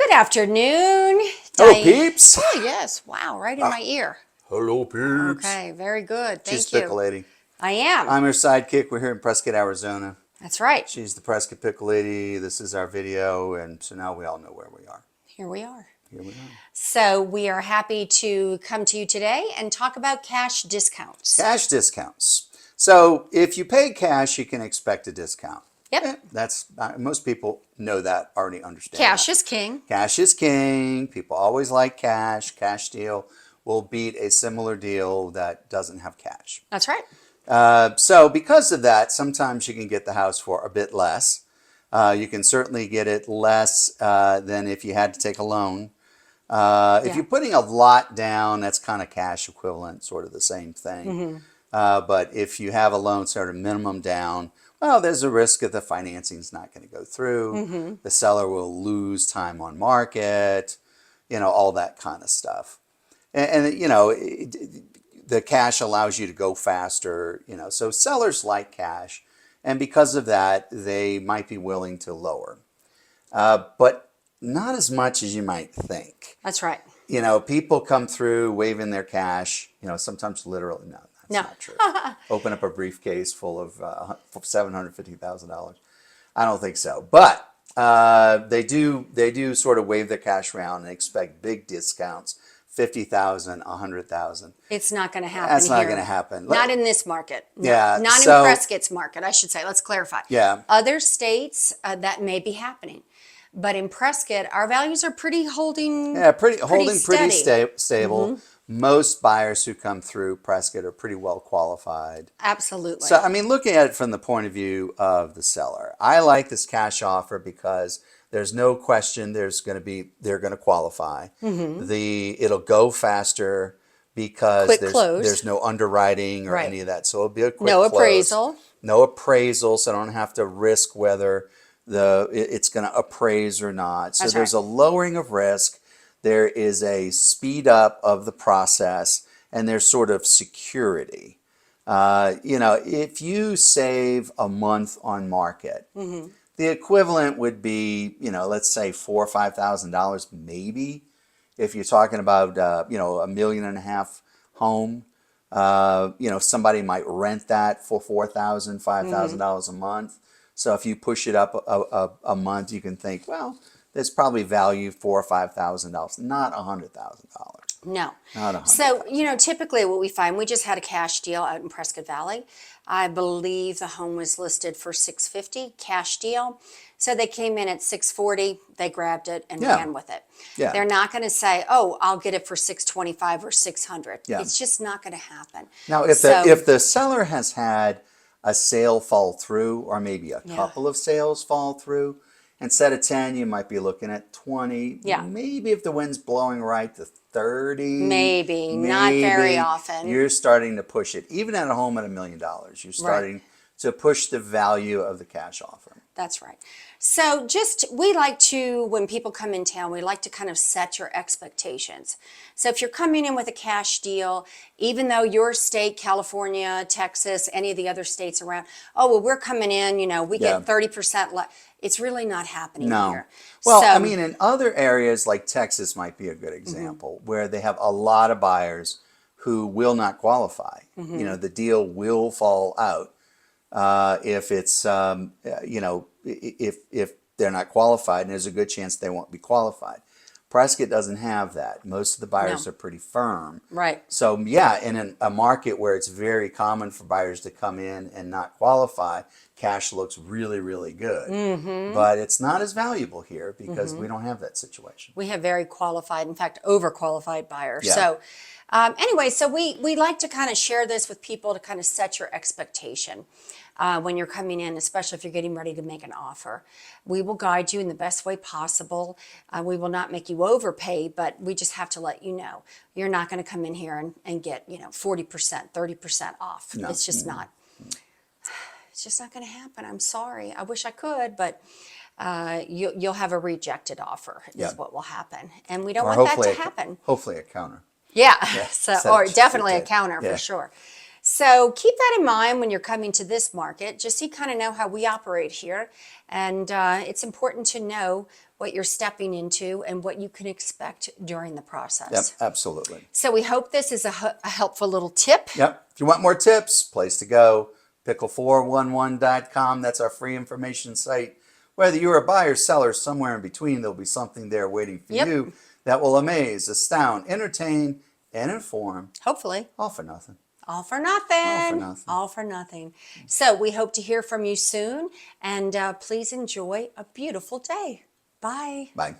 Good afternoon, Hello, Diane. peeps. Oh, yes. Wow, right in my ear. Hello, peeps. Okay, very good. She's Thank you. Pickle Lady. I am. I'm her sidekick. We're here in Prescott, Arizona. That's right. She's the Prescott Pickle Lady. This is our video, and so now we all know where we are. Here we are. Here we are. So we are happy to come to you today and talk about cash discounts. Cash discounts. So if you pay cash, you can expect a discount. Yep. That's most people know that, already understand Cash that. is king. Cash is king. People always like cash. Cash deal will beat a similar deal that doesn't have cash. That's right. So because of that, sometimes you can get the house for a bit less. You can certainly get it less than if you had to take a loan. If you're putting a lot down, that's kind of cash equivalent, sort of the same thing. But if you have a loan sort of minimum down, well, there's a risk that the financing is not going to go through. The seller will lose time on market, all that kind of stuff. And the cash allows you to go faster, so sellers like cash. And because of that, they might be willing to lower. But not as much as you might think. That's right. People come through waving their cash, sometimes literally. No, that's not true. Open up a briefcase full of $750,000. I don't think so. But they do sort of wave their cash around and expect big discounts. 50,000, 100,000. It's not going to happen. That's not here. going to happen. Not in this market. No. Yeah. Not in Prescott's market, I should say. Let's clarify. Yeah. Other states that may be happening. But in Prescott, our values are holding pretty stable. Most buyers who come through Prescott are pretty well qualified. Absolutely. So, looking at it from the point of view of the seller, I like this cash offer because there's no question they're going to qualify. It'll go faster because there's no underwriting or any of that. So it'll be a quick close. Appraisal. No appraisal, so I don't have to risk whether it's going to appraise or not. So there's a lowering of risk. There is a speed up of the process, and there's sort of security. If you save a month on market, the equivalent would be, let's say $4,000 or $5,000 maybe. If you're talking about, $1.5 million home, somebody might rent that for $4,000, $5,000 a month. So if you push it up a month, you can think, well, there's probably value $4,000 or $5,000, not $100,000. No. Not $100,000. So, typically what we find, we just had a cash deal out in Prescott Valley. I believe the home was listed for $650, cash deal. So they came in at $640, they grabbed it and ran with it. Yeah. They're not going to say, oh, I'll get it for $625 or $600. Yeah. It's just not going to happen. Now, if the seller has had a sale fall through, or maybe a couple of sales fall through, instead of 10, you might be looking at 20. Yeah. Maybe if the wind's blowing right to 30. Maybe. Not very often. You're starting to push it. Even at a home at $1 million, you're starting to push the value of the cash offer. That's right. So we like to, when people come in town, we like to kind of set your expectations. So if you're coming in with a cash deal, even though your state, California, Texas, any of the other states around, oh, well, we're coming in, we get 30% less. It's really not happening here. Well, in other areas like Texas might be a good example where they have a lot of buyers who will not qualify. The deal will fall out. If it's, if they're not qualified, and there's a good chance they won't be qualified. Prescott doesn't have that. Most of the buyers are pretty firm. Right. So, in a market where it's very common for buyers to come in and not qualify, cash looks really, really good. But it's not as valuable here because we don't have that situation. We have very qualified, in fact, overqualified buyers. Yeah. So anyway, we like to kind of share this with people to kind of set your expectation when you're coming in, especially if you're getting ready to make an offer. We will guide you in the best way possible. We will not make you overpay, but we just have to let you know. You're not going to come in here and get 40%, 30% off. No. It's just not. It's just not going to happen. I'm sorry. I wish I could, but you'll have a rejected offer is what will happen. And we don't want that to happen. Hopefully a counter. Yeah. Or definitely a counter for sure. So keep that in mind when you're coming to this market, just so you kind of know how we operate here. And it's important to know what you're stepping into and what you can expect during the Yep, process. absolutely. So we hope this is a helpful little tip. Yep. If you want more tips, place to go, pickle411.com. That's our free information site. Whether you're a buyer, seller, somewhere in between, there'll be something there waiting for Yep. you that will amaze, astound, entertain, and inform. Hopefully. All for nothing. All for nothing. All for nothing. All for nothing. So we hope to hear from you soon, and please enjoy a beautiful day. Bye. Bye.